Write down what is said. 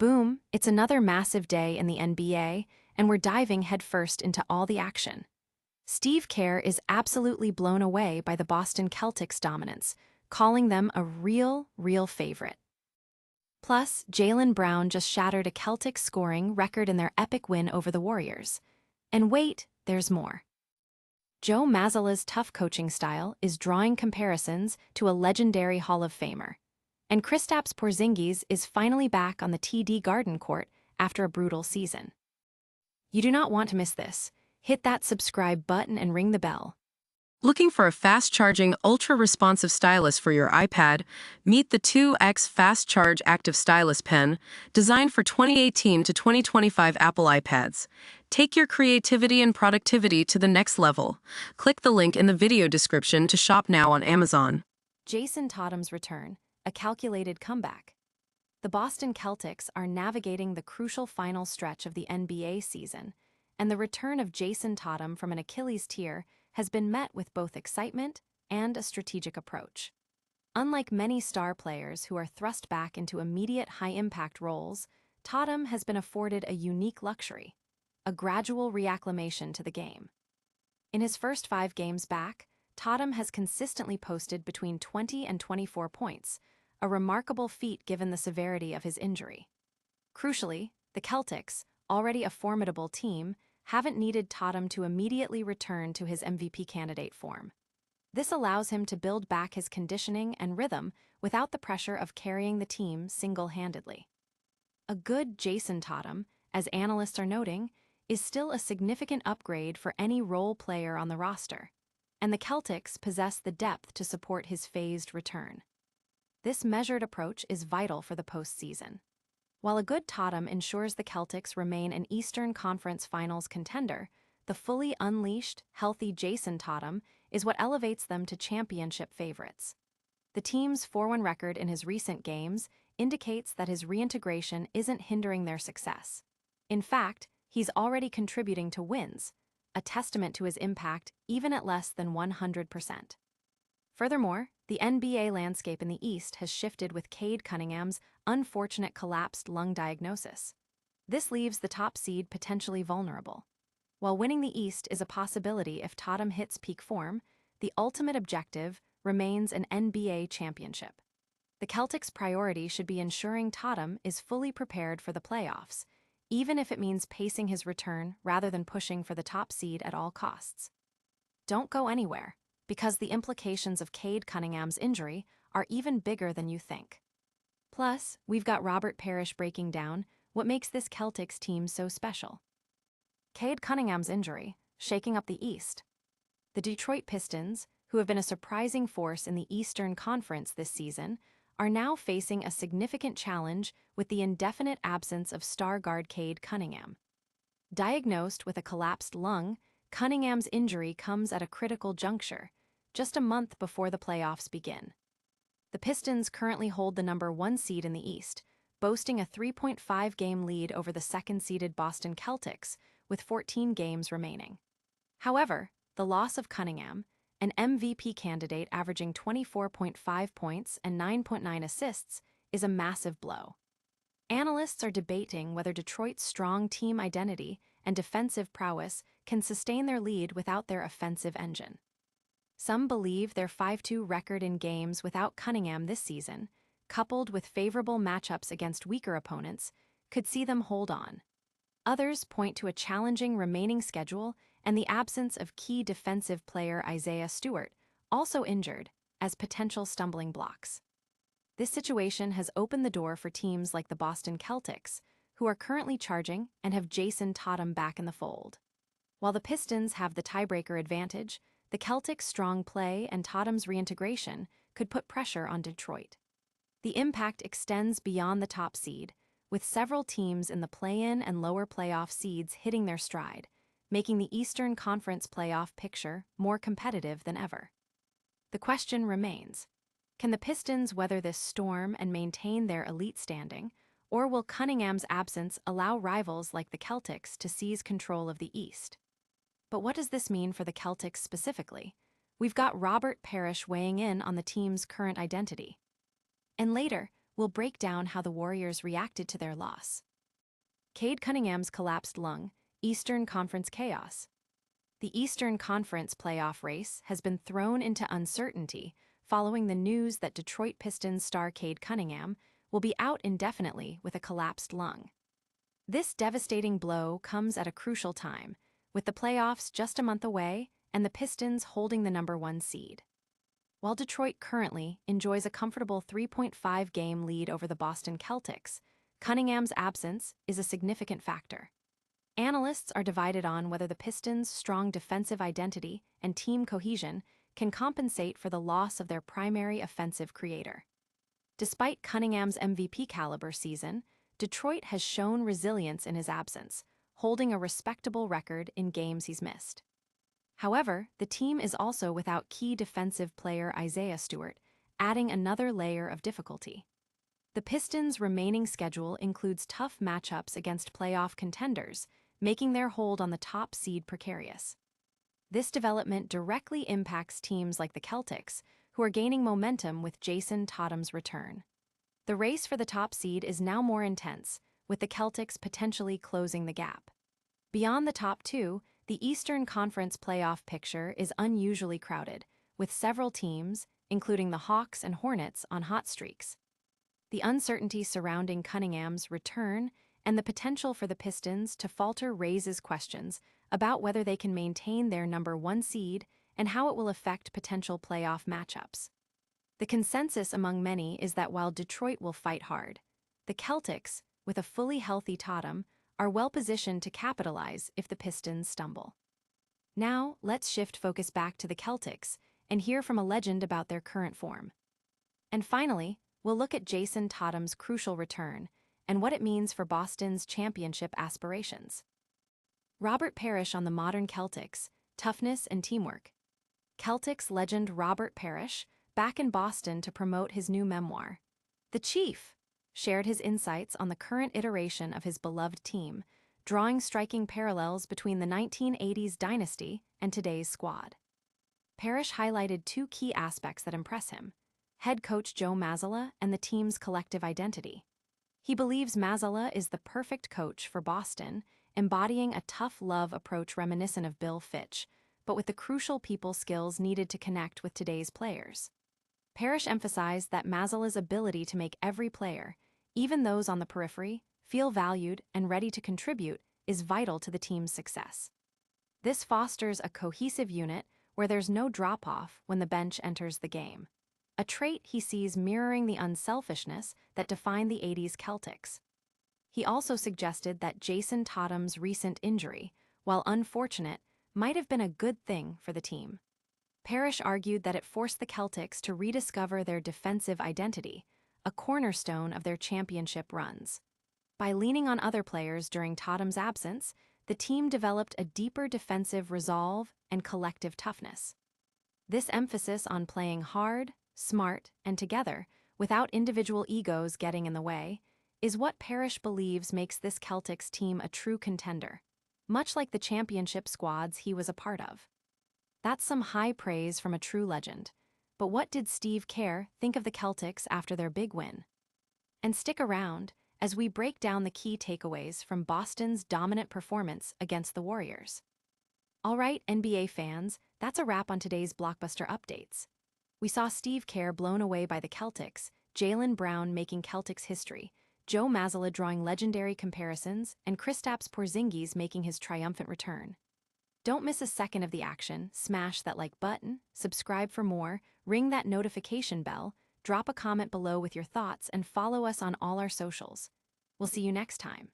Boom, it's another massive day in the NBA, and we're diving headfirst into all the action. Steve Kerr is absolutely blown away by the Boston Celtics' dominance, calling them a real favorite. Plus, Jaylen Brown just shattered a Celtics scoring record in their epic win over the Warriors. And wait, there's more. Joe Mazzulla's tough coaching style is drawing comparisons to a legendary Hall of Famer. And Kristaps Porzingis is finally back on the TD Garden court after a brutal season. You do not want to miss this. Hit that subscribe button and ring the bell. Looking for a fast-charging, ultra-responsive stylus for your iPad? Meet the 2X Fast Charge Active Stylus Pen, designed for 2018 to 2025 Apple iPads. Take your creativity and productivity to the next level. Click the link in the video description to shop now on Amazon. Jayson Tatum's return, a calculated comeback. The Boston Celtics are navigating the crucial final stretch of the NBA season, and the return of Jayson Tatum from an Achilles tear has been met with both excitement and a strategic approach. Unlike many star players who are thrust back into immediate high-impact roles, Tatum has been afforded a unique luxury, a gradual reacclimation to the game. In his first 5 games back, Tatum has consistently posted between 20 and 24 points, a remarkable feat given the severity of his injury. Crucially, the Celtics, already a formidable team, haven't needed Tatum to immediately return to his MVP candidate form. This allows him to build back his conditioning and rhythm without the pressure of carrying the team single-handedly. A good Jayson Tatum, as analysts are noting, is still a significant upgrade for any role player on the roster, and the Celtics possess the depth to support his phased return. This measured approach is vital for the postseason. While a good Tatum ensures the Celtics remain an Eastern Conference Finals contender, the fully unleashed, healthy Jayson Tatum is what elevates them to championship favorites. The team's 4-1 record in his recent games indicates that his reintegration isn't hindering their success. In fact, he's already contributing to wins, a testament to his impact even at less than 100%. Furthermore, the NBA landscape in the East has shifted with Cade Cunningham's unfortunate collapsed lung diagnosis. This leaves the top seed potentially vulnerable. While winning the East is a possibility if Tatum hits peak form, the ultimate objective remains an NBA championship. The Celtics' priority should be ensuring Tatum is fully prepared for the playoffs, even if it means pacing his return rather than pushing for the top seed at all costs. Don't go anywhere, because the implications of Cade Cunningham's injury are even bigger than you think. Plus, we've got Robert Parish breaking down what makes this Celtics team so special. Cade Cunningham's injury, shaking up the East. The Detroit Pistons, who have been a surprising force in the Eastern Conference this season, are now facing a significant challenge with the indefinite absence of star guard Cade Cunningham. Diagnosed with a collapsed lung, Cunningham's injury comes at a critical juncture, just a month before the playoffs begin. The Pistons currently hold the number 1 seed in the East, boasting a 3.5-game lead over the second-seeded Boston Celtics, with 14 games remaining. However, the loss of Cunningham, an MVP candidate averaging 24.5 points and 9.9 assists, is a massive blow. Analysts are debating whether Detroit's strong team identity and defensive prowess can sustain their lead without their offensive engine. Some believe their 5-2 record in games without Cunningham this season, coupled with favorable matchups against weaker opponents, could see them hold on. Others point to a challenging remaining schedule and the absence of key defensive player Isaiah Stewart, also injured, as potential stumbling blocks. This situation has opened the door for teams like the Boston Celtics, who are currently charging and have Jayson Tatum back in the fold. While the Pistons have the tiebreaker advantage, the Celtics' strong play and Tatum's reintegration could put pressure on Detroit. The impact extends beyond the top seed, with several teams in the play-in and lower playoff seeds hitting their stride, making the Eastern Conference playoff picture more competitive than ever. The question remains, can the Pistons weather this storm and maintain their elite standing, or will Cunningham's absence allow rivals like the Celtics to seize control of the East? But what does this mean for the Celtics specifically? We've got Robert Parish weighing in on the team's current identity. And later, we'll break down how the Warriors reacted to their loss. Cade Cunningham's collapsed lung, Eastern Conference chaos. The Eastern Conference playoff race has been thrown into uncertainty following the news that Detroit Pistons star Cade Cunningham will be out indefinitely with a collapsed lung. This devastating blow comes at a crucial time, with the playoffs just a month away and the Pistons holding the #1 seed. While Detroit currently enjoys a comfortable 3.5-game lead over the Boston Celtics, Cunningham's absence is a significant factor. Analysts are divided on whether the Pistons' strong defensive identity and team cohesion can compensate for the loss of their primary offensive creator. Despite Cunningham's MVP-caliber season, Detroit has shown resilience in his absence, holding a respectable record in games he's missed. However, the team is also without key defensive player Isaiah Stewart, adding another layer of difficulty. The Pistons' remaining schedule includes tough matchups against playoff contenders, making their hold on the top seed precarious. This development directly impacts teams like the Celtics, who are gaining momentum with Jayson Tatum's return. The race for the top seed is now more intense, with the Celtics potentially closing the gap. Beyond the top two, the Eastern Conference playoff picture is unusually crowded, with several teams, including the Hawks and Hornets, on hot streaks. The uncertainty surrounding Cunningham's return and the potential for the Pistons to falter raises questions about whether they can maintain their #1 seed and how it will affect potential playoff matchups. The consensus among many is that while Detroit will fight hard, the Celtics, with a fully healthy Tatum, are well-positioned to capitalize if the Pistons stumble. Now, let's shift focus back to the Celtics and hear from a legend about their current form. And finally, we'll look at Jayson Tatum's crucial return and what it means for Boston's championship aspirations. Robert Parish on the modern Celtics, toughness and teamwork. Celtics legend Robert Parish, back in Boston to promote his new memoir, The Chief, shared his insights on the current iteration of his beloved team, drawing striking parallels between the 1980s dynasty and today's squad. Parish highlighted two key aspects that impress him: head coach Joe Mazzulla and the team's collective identity. He believes Mazzulla is the perfect coach for Boston, embodying a tough-love approach reminiscent of Bill Fitch, but with the crucial people skills needed to connect with today's players. Parish emphasized that Mazzulla's ability to make every player, even those on the periphery, feel valued and ready to contribute is vital to the team's success. This fosters a cohesive unit where there's no drop-off when the bench enters the game, a trait he sees mirroring the unselfishness that defined the 80s Celtics. He also suggested that Jayson Tatum's recent injury, while unfortunate, might have been a good thing for the team. Parish argued that it forced the Celtics to rediscover their defensive identity, a cornerstone of their championship runs. By leaning on other players during Tatum's absence, the team developed a deeper defensive resolve and collective toughness. This emphasis on playing hard, smart, and together, without individual egos getting in the way, is what Parish believes makes this Celtics team a true contender, much like the championship squads he was a part of. That's some high praise from a true legend. But what did Steve Kerr think of the Celtics after their big win? And stick around as we break down the key takeaways from Boston's dominant performance against the Warriors. All right, NBA fans, that's a wrap on today's blockbuster updates. We saw Steve Kerr blown away by the Celtics, Jaylen Brown making Celtics history, Joe Mazzulla drawing legendary comparisons, and Kristaps Porzingis making his triumphant return. Don't miss a second of the action. Smash that like button, subscribe for more, ring that notification bell, drop a comment below with your thoughts, and follow us on all our socials. We'll see you next time.